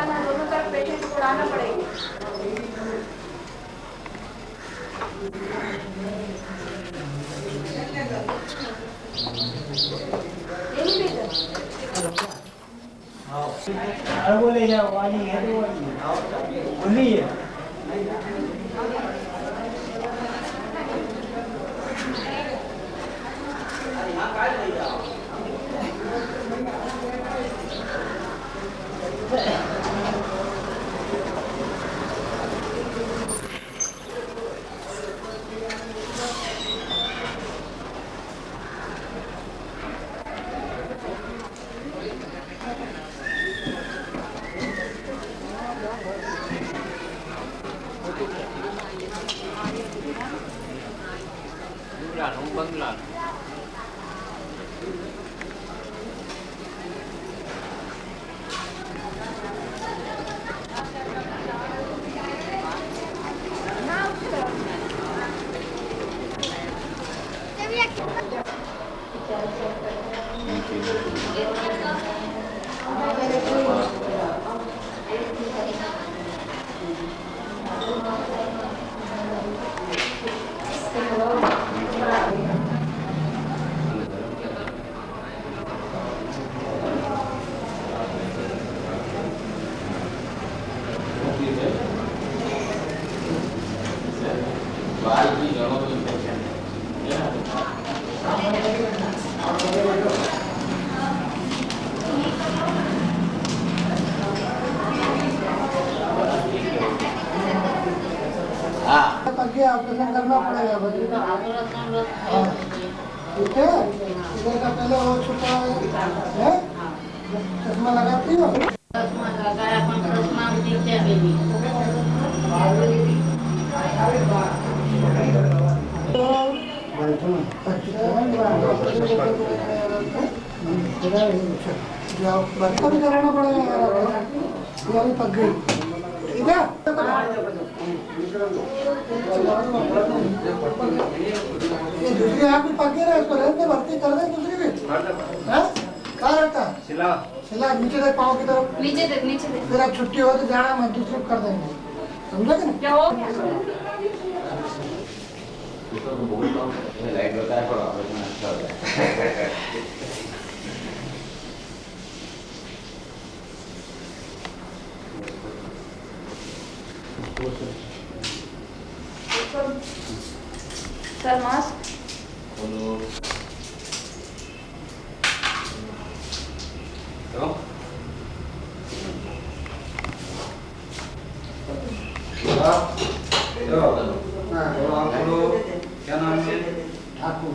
उड़ाना, दोनों तरफ पेशेंट को उड़ाना पड़ेगा। यही भेजा अरे वो ले जाओ, वाली है तो वाली है। không bưng là ऑपरेशन करना पड़ेगा। ठीक है, इधर का पहले वो छुपा है, चश्मा लगाती हो? चश्मा लगाया, चश्मा दिखते बेबी। बच्चा भी कराना पड़ेगा यार, पक गई। ठीक है, ये दूसरी आँख भी पक गई ना, इसको रहते भर्ती कर दे दूसरी भी। कहाँ रखता है? सिला नीचे तक, पाँव की तरफ नीचे देख। फिर अब छुट्टी हो तो जाना मत, दूसरी कर देंगे, समझा कि नहीं? क्या हो गया? लाइट बताया पड़ा अच्छा हो जाए। सर मास्क क्या नाम है? ठाकुर।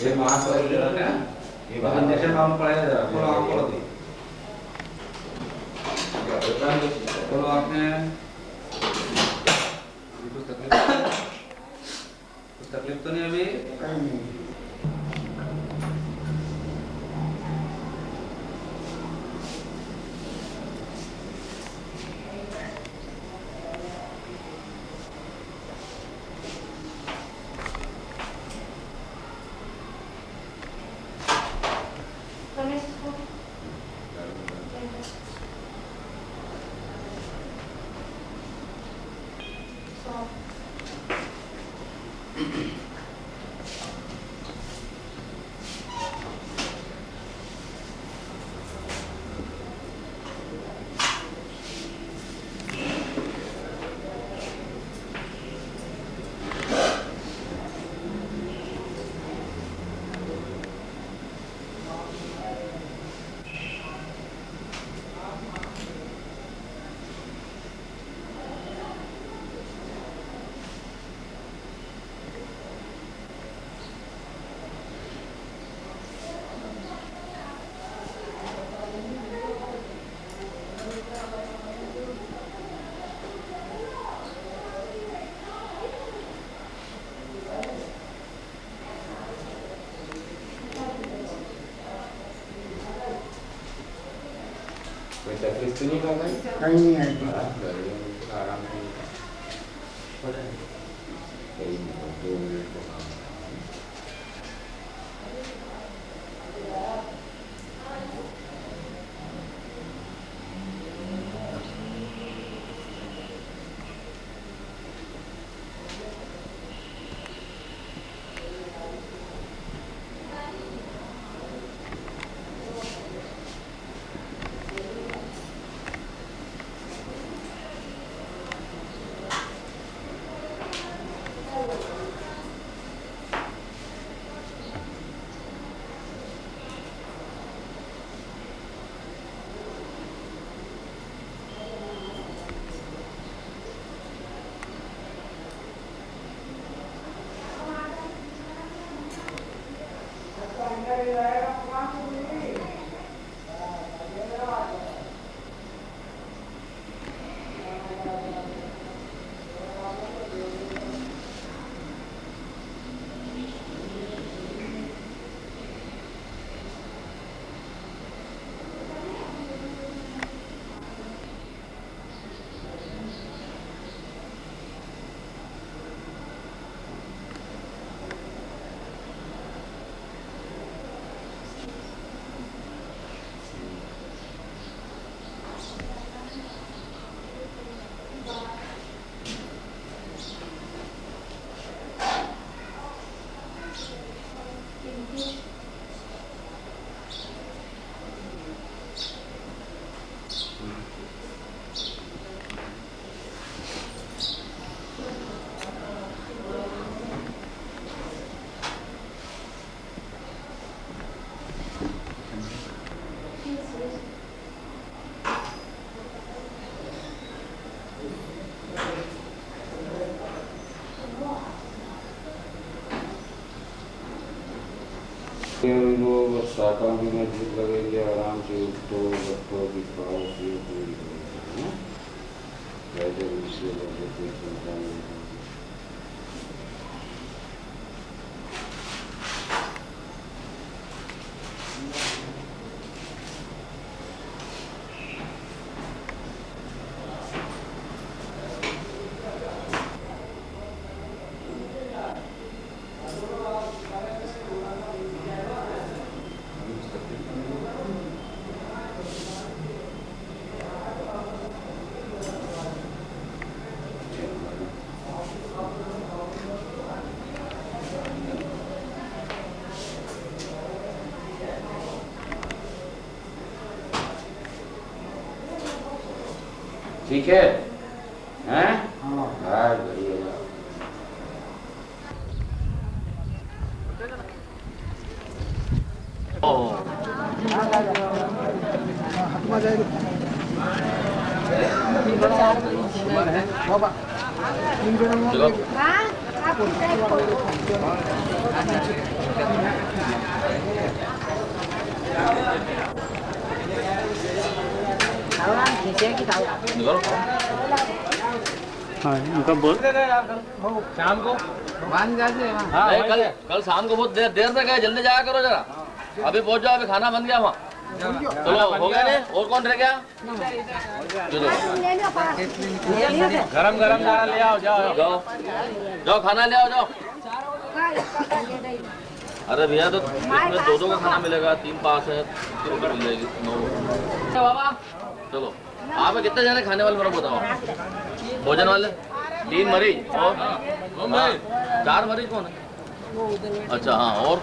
ये मास्क है, ये इंजेक्शन काम पड़ेगा जरा, खोलो आँख खोलो दी, खोलो आँखें। कुछ तकलीफ तो नहीं अभी? कोई तकलीफ तो नहीं होगा? कहीं नहीं आएगी। आराम से कहीं 2 मिनट का काम है। लोग शाखा भी मस्जिद लगेंगे आराम से उठो बैठो भी खाओ पियो पूरी वैसे उससे लोगों कोई चिंता नहीं। ठीक है हैं? हाँ बढ़िया। हाँ उनका बोल शाम को मान जाते हैं हाँ कल शाम को बहुत देर तक है, जल्दी जाया करो जरा। अभी पहुंच जाओ, अभी खाना बन गया वहाँ। चलो हो गया नहीं? और कौन रह गया? गरम गरम दाल ले आओ, जाओ जाओ जाओ खाना ले आओ जाओ। अरे भैया तो इसमें दो का खाना मिलेगा, 3 पास है, रोटी मिल जाएगी 9। बाबा चलो आप कितने जने खाने वाले मेरे को बताओ। भोजन वाले 3 मरीज और 4 मरीज कौन है? अच्छा हाँ और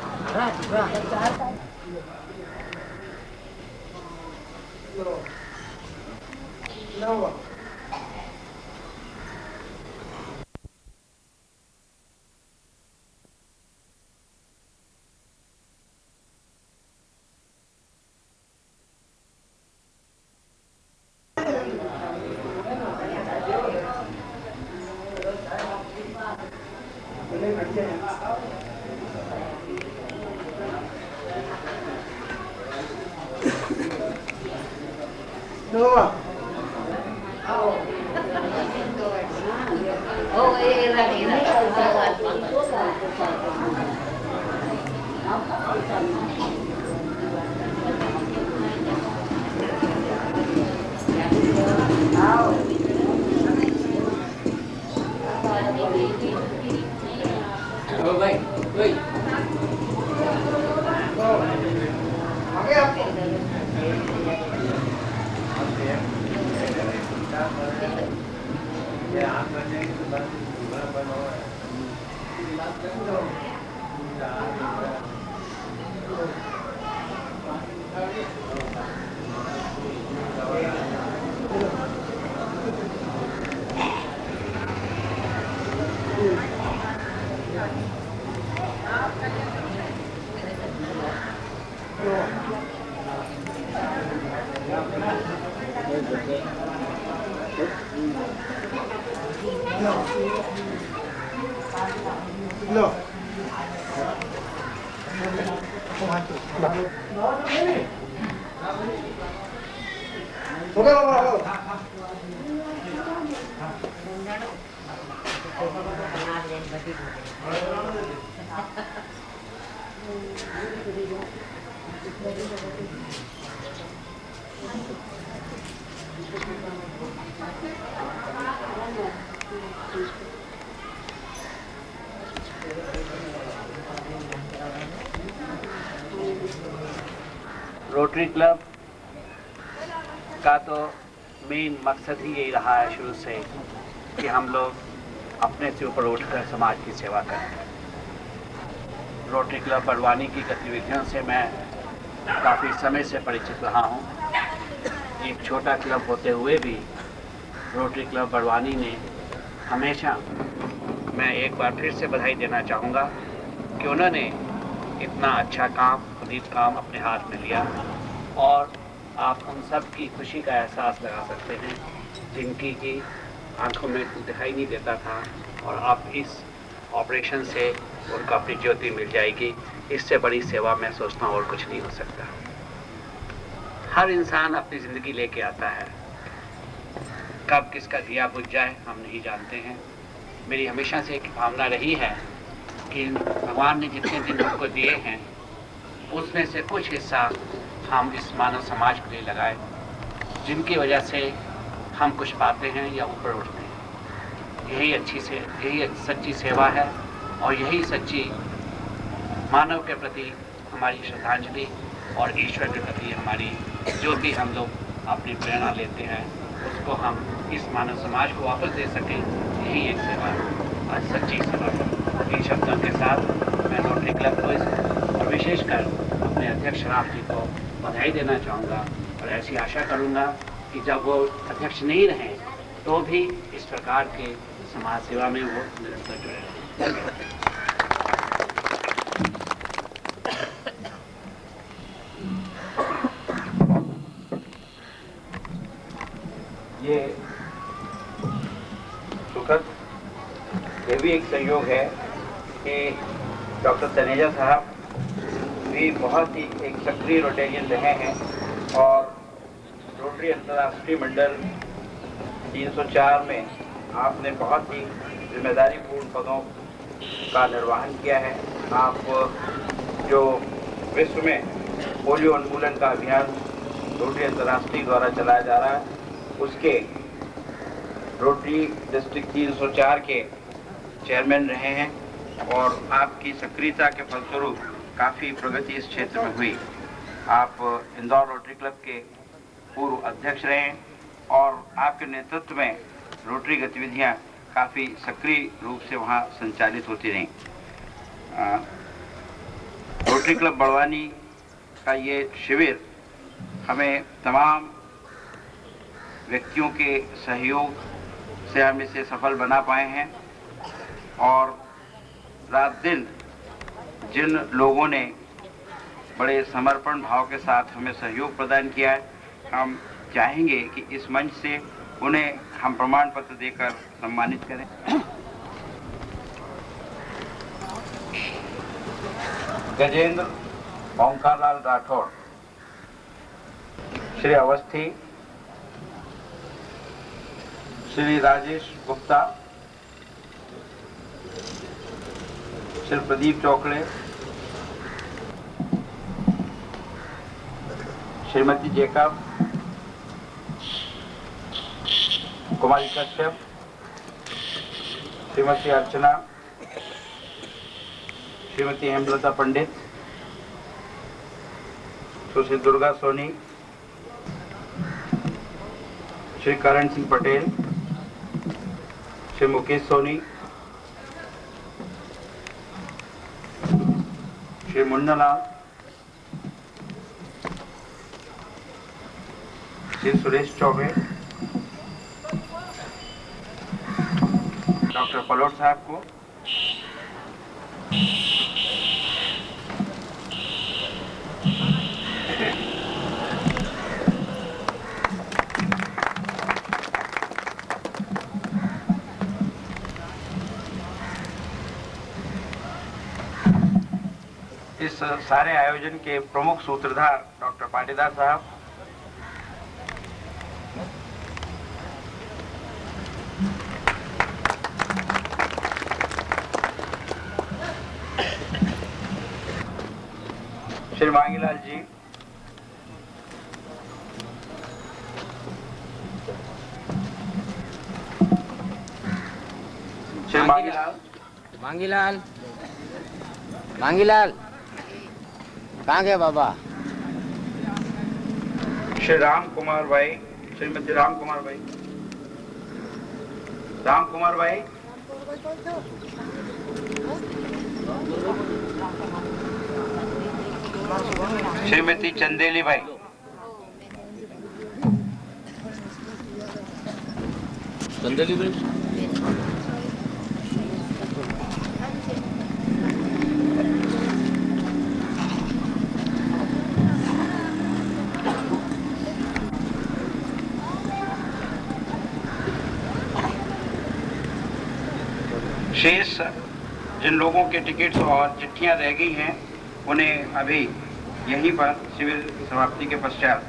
रोटरी क्लब का तो मेन मकसद ही यही रहा है शुरू से कि हम लोग अपने से ऊपर उठकर समाज की सेवा करें। रोटरी क्लब बड़वानी की गतिविधियों से मैं काफ़ी समय से परिचित रहा हूँ। एक छोटा क्लब होते हुए भी रोटरी क्लब बड़वानी ने हमेशा, मैं एक बार फिर से बधाई देना चाहूँगा कि उन्होंने इतना अच्छा काम, पुनीत काम अपने हाथ में लिया और आप उन सब की खुशी का एहसास लगा सकते हैं जिनकी की आंखों में दिखाई नहीं देता था और अब इस ऑपरेशन से उनको अपनी ज्योति मिल जाएगी। इससे बड़ी सेवा मैं सोचता हूँ और कुछ नहीं हो सकता। हर इंसान अपनी ज़िंदगी लेके आता है, कब किसका दिया बुझ जाए हम नहीं जानते हैं। मेरी हमेशा से एक भावना रही है कि भगवान ने जितने दिन हमको दिए हैं उसमें से कुछ हिस्सा हम इस मानव समाज के लिए लगाए, जिनकी वजह से हम कुछ पाते हैं या ऊपर उठते हैं। यही सच्ची सेवा है और यही सच्ची मानव के प्रति हमारी श्रद्धांजलि और ईश्वर के प्रति हमारी जो भी हम लोग अपनी प्रेरणा लेते हैं उसको हम इस मानव समाज को वापस दे सकें, यही एक सेवा और सच्ची सेवा है। इन शब्दों के साथ मैं रोटरी क्लब को और विशेषकर अपने अध्यक्ष राम जी को बधाई देना चाहूँगा और ऐसी आशा करूँगा कि जब वो अध्यक्ष नहीं रहें तो भी इस प्रकार के समाज सेवा में वो निरंतर जुड़े रहें। ये सुखद, ये भी एक संयोग है कि डॉक्टर तनेजा साहब भी बहुत ही एक सक्रिय रोटेरियन रहे हैं और रोटरी अंतर्राष्ट्रीय मंडल 304 में आपने बहुत ही जिम्मेदारीपूर्ण पदों का निर्वहन किया है। आप जो विश्व में पोलियो उन्मूलन का अभियान रोटरी अंतर्राष्ट्रीय द्वारा चलाया जा रहा है उसके रोटरी डिस्ट्रिक्ट 304 के चेयरमैन रहे हैं और आपकी सक्रियता के फलस्वरूप काफ़ी प्रगति इस क्षेत्र में हुई। आप इंदौर रोटरी क्लब के पूर्व अध्यक्ष रहे और आपके नेतृत्व में रोटरी गतिविधियां काफ़ी सक्रिय रूप से वहां संचालित होती रहीं। रोटरी क्लब बड़वानी का ये शिविर हमें तमाम व्यक्तियों के सहयोग से हम इसे सफल बना पाए हैं और रात दिन जिन लोगों ने बड़े समर्पण भाव के साथ हमें सहयोग प्रदान किया है, हम चाहेंगे कि इस मंच से उन्हें हम प्रमाण पत्र देकर सम्मानित करें। गजेंद्र ओंकारलाल राठौड़, श्री अवस्थी, श्री राजेश गुप्ता, श्री प्रदीप चौकड़े, श्रीमती जेकब, कुमारी कश्यप, श्रीमती अर्चना, श्रीमती हेमलता पंडित, सुश्री दुर्गा सोनी, श्री करण सिंह पटेल, श्री मुकेश सोनी, श्री मुन्नालाल, श्री सुरेश चौबे, डॉक्टर पलोट साहब को, इस सारे आयोजन के प्रमुख सूत्रधार डॉक्टर पाटीदार साहब, श्री मांगीलाल जी, श्री मांगीलाल कहाँ गए बाबा? श्री राम कुमार भाई, श्रीमती राम कुमार भाई, राम कुमार भाई, श्रीमती चंदेली भाई, चंदेली ब्रिज। शेष जिन लोगों के टिकट्स और चिट्ठियां रह गई हैं उन्हें अभी यहीं पर शिविर समाप्ति के पश्चात,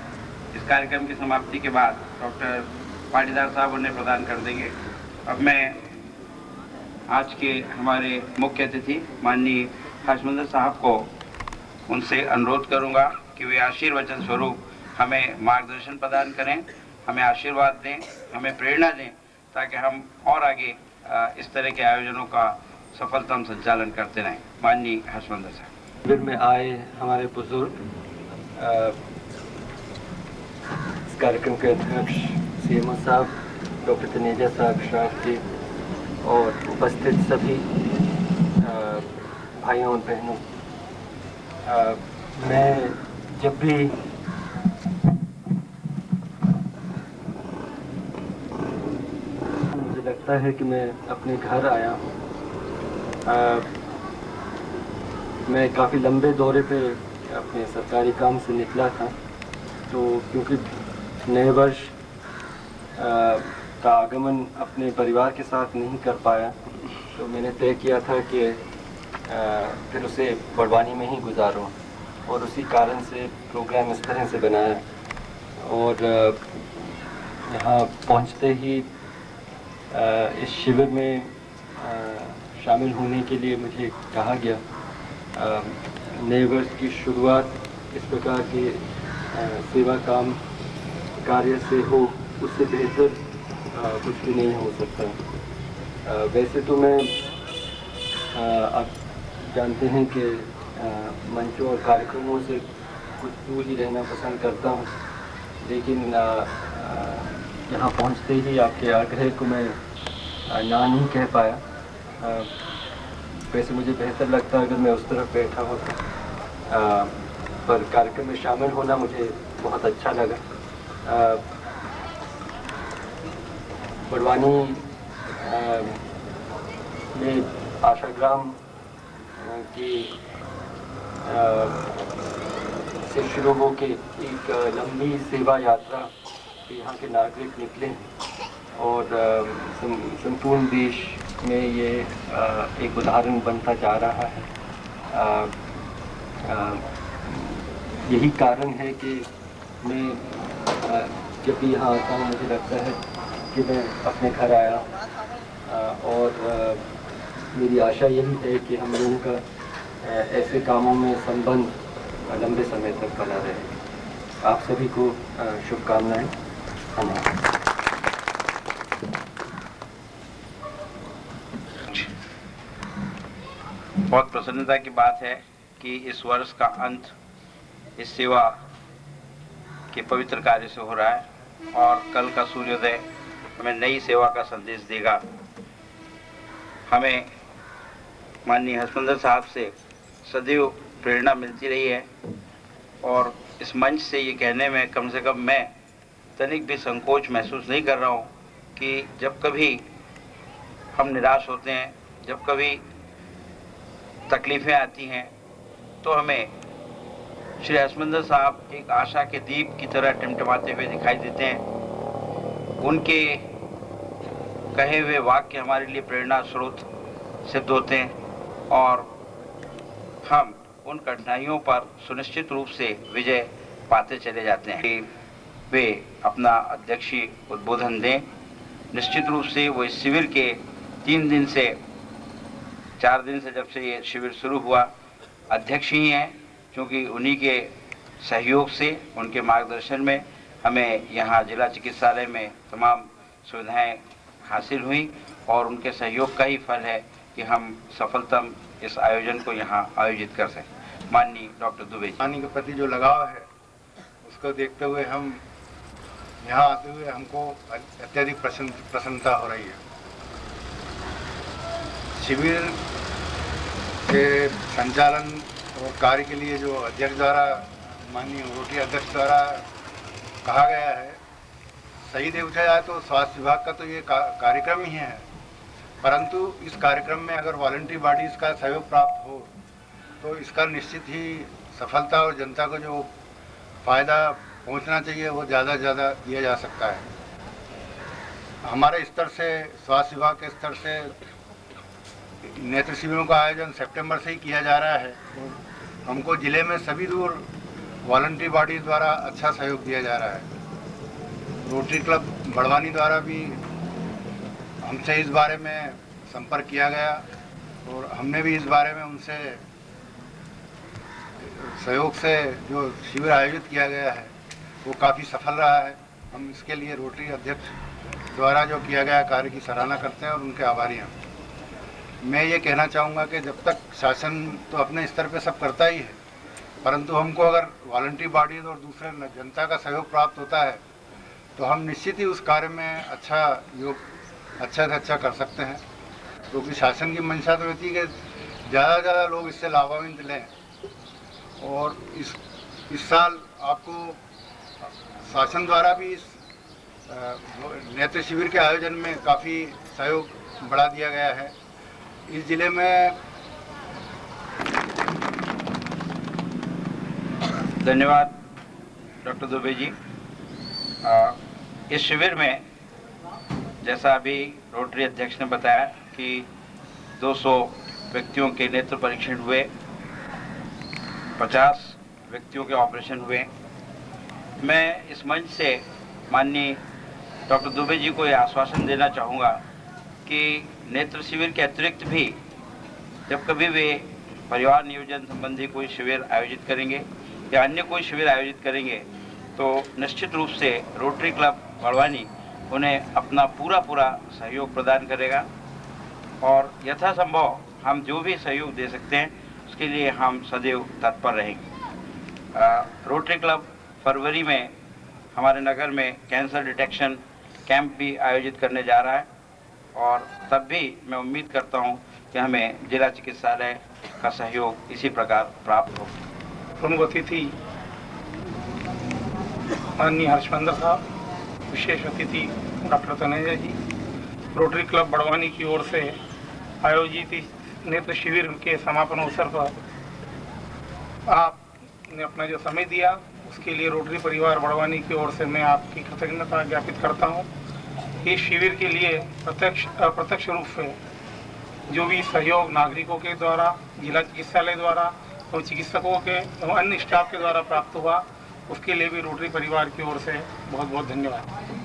इस कार्यक्रम की समाप्ति के बाद डॉक्टर पाटीदार साहब उन्हें प्रदान कर देंगे। अब मैं आज के हमारे मुख्य अतिथि माननीय हर्षमंदर साहब को उनसे अनुरोध करूंगा कि वे आशीर्वचन स्वरूप हमें मार्गदर्शन प्रदान करें, हमें आशीर्वाद दें, हमें प्रेरणा दें, ताकि हम और आगे इस तरह के आयोजनों का सफलतम संचालन करते रहें। माननीय हर्षमंदर साहब। शिविर में आए हमारे बुजुर्ग, इस कार्यक्रम के अध्यक्ष सीएमओ साहब, डॉक्टर तनेजा साहब, श्रावक जी और उपस्थित सभी भाइयों और बहनों, मैं जब भी लगता है कि मैं अपने घर आया हूँ। मैं काफ़ी लंबे दौरे पे अपने सरकारी काम से निकला था, तो क्योंकि नए वर्ष का आगमन अपने परिवार के साथ नहीं कर पाया, तो मैंने तय किया था कि फिर उसे बड़वानी में ही गुजारूं, और उसी कारण से प्रोग्राम इस तरह से बनाया। और यहाँ पहुँचते ही इस शिविर में शामिल होने के लिए मुझे कहा गया। नए वर्ष की शुरुआत इस प्रकार के सेवा काम कार्य से हो, उससे बेहतर कुछ भी नहीं हो सकता। वैसे तो मैं आप जानते हैं कि मंचों और कार्यक्रमों से कुछ दूर ही रहना पसंद करता हूँ, लेकिन यहाँ पहुँचते ही आपके आग्रह को मैं ना नहीं कह पाया। वैसे मुझे बेहतर लगता अगर मैं उस तरफ बैठा होता, पर कार्यक्रम में शामिल होना मुझे बहुत अच्छा लगा। बड़वानी में आशाग्राम की से शुरू होकर एक लंबी सेवा यात्रा यहाँ के नागरिक निकले, और संपूर्ण देश में ये एक उदाहरण बनता जा रहा है। यही कारण है कि मैं जब भी यहाँ आता हूँ मुझे लगता है कि मैं अपने घर आया, और मेरी आशा यही है कि हम लोगों का ऐसे कामों में संबंध लंबे समय तक बना रहे। आप सभी को शुभकामनाएं। बहुत प्रसन्नता की बात है कि इस वर्ष का अंत इस सेवा के पवित्र कार्य से हो रहा है, और कल का सूर्योदय हमें नई सेवा का संदेश देगा। हमें माननीय हर्षमंदर साहब से सदैव प्रेरणा मिलती रही है, और इस मंच से ये कहने में कम से कम मैं तनिक भी संकोच महसूस नहीं कर रहा हूँ कि जब कभी हम निराश होते हैं, जब कभी तकलीफ़ें आती हैं, तो हमें श्री हर्षमंदर साहब एक आशा के दीप की तरह टिमटिमाते हुए दिखाई देते हैं। उनके कहे हुए वाक्य हमारे लिए प्रेरणा स्रोत सिद्ध होते हैं, और हम उन कठिनाइयों पर सुनिश्चित रूप से विजय पाते चले जाते हैं कि वे अपना अध्यक्षीय उद्बोधन दें। निश्चित रूप से वो इस शिविर के 4 दिन से जब से ये शिविर शुरू हुआ अध्यक्ष ही हैं, क्योंकि उन्हीं के सहयोग से, उनके मार्गदर्शन में हमें यहाँ जिला चिकित्सालय में तमाम सुविधाएं हासिल हुई, और उनके सहयोग का ही फल है कि हम सफलतम इस आयोजन को यहाँ आयोजित कर सकें। माननीय डॉक्टर दुबे, पानी के प्रति जो लगाव है उसको देखते हुए हम यहाँ आते हुए हमको अत्यधिक प्रसन्नता हो रही है। शिविर के संचालन और कार्य के लिए जो अध्यक्ष द्वारा, माननीय रोटी अध्यक्ष द्वारा कहा गया है, सही देखा जाए तो स्वास्थ्य विभाग का तो ये कार्यक्रम ही है, परंतु इस कार्यक्रम में अगर वॉलंटरी बॉडीज का सहयोग प्राप्त हो तो इसका निश्चित ही सफलता और जनता को जो फायदा पहुंचना चाहिए वो ज़्यादा से ज़्यादा दिया जा सकता है। हमारे स्तर से, स्वास्थ्य विभाग के स्तर से नेत्र शिविरों का आयोजन सितंबर से ही किया जा रहा है। हमको जिले में सभी दूर वॉलंटरी बॉडी द्वारा अच्छा सहयोग दिया जा रहा है। रोटरी क्लब बड़वानी द्वारा भी हमसे इस बारे में संपर्क किया गया और हमने भी इस बारे में उनसे सहयोग से जो शिविर आयोजित किया गया है वो काफ़ी सफल रहा है। हम इसके लिए रोटरी अध्यक्ष द्वारा जो किया गया कार्य की सराहना करते हैं और उनके आभारी हैं। मैं ये कहना चाहूँगा कि जब तक शासन तो अपने स्तर पे सब करता ही है, परंतु हमको अगर वॉलंटरी बॉडीज और दूसरे जनता का सहयोग प्राप्त होता है तो हम निश्चित ही उस कार्य में अच्छा से अच्छा कर सकते हैं, क्योंकि शासन की मंशा तो रहती है कि ज़्यादा से ज़्यादा लोग इससे लाभान्वित लें। और इस साल आपको शासन द्वारा भी इस नेत्र शिविर के आयोजन में काफ़ी सहयोग बढ़ा दिया गया है। इस जिले में धन्यवाद डॉक्टर दुबे जी। इस शिविर में जैसा अभी रोटरी अध्यक्ष ने बताया कि 200 व्यक्तियों के नेत्र परीक्षण हुए, 50 व्यक्तियों के ऑपरेशन हुए। मैं इस मंच से माननीय डॉक्टर दुबे जी को यह आश्वासन देना चाहूँगा कि नेत्र शिविर के अतिरिक्त भी जब कभी वे परिवार नियोजन संबंधी कोई शिविर आयोजित करेंगे या अन्य कोई शिविर आयोजित करेंगे तो निश्चित रूप से रोटरी क्लब बड़वानी उन्हें अपना पूरा सहयोग प्रदान करेगा और यथासंभव हम जो भी सहयोग दे सकते हैं उसके लिए हम सदैव तत्पर रहेंगे। रोटरी क्लब फरवरी में हमारे नगर में कैंसर डिटेक्शन कैंप भी आयोजित करने जा रहा है और तब भी मैं उम्मीद करता हूं कि हमें जिला चिकित्सालय का सहयोग इसी प्रकार प्राप्त हो। प्रमुख अतिथि माननीय हर्षमंदर साहब, विशेष अतिथि डॉक्टर तनेजा जी, रोटरी क्लब बड़वानी की ओर से आयोजित इस नेत्र शिविर के समापन अवसर पर आपने अपना जो समय दिया उसके लिए रोटरी परिवार बड़वानी की ओर से मैं आपकी कृतज्ञता ज्ञापित करता हूं। इस शिविर के लिए प्रत्यक्ष अप्रत्यक्ष रूप से जो भी सहयोग नागरिकों के द्वारा, जिला चिकित्सालय द्वारा और चिकित्सकों के एवं अन्य स्टाफ के द्वारा प्राप्त हुआ उसके लिए भी रोटरी परिवार की ओर से बहुत बहुत धन्यवाद।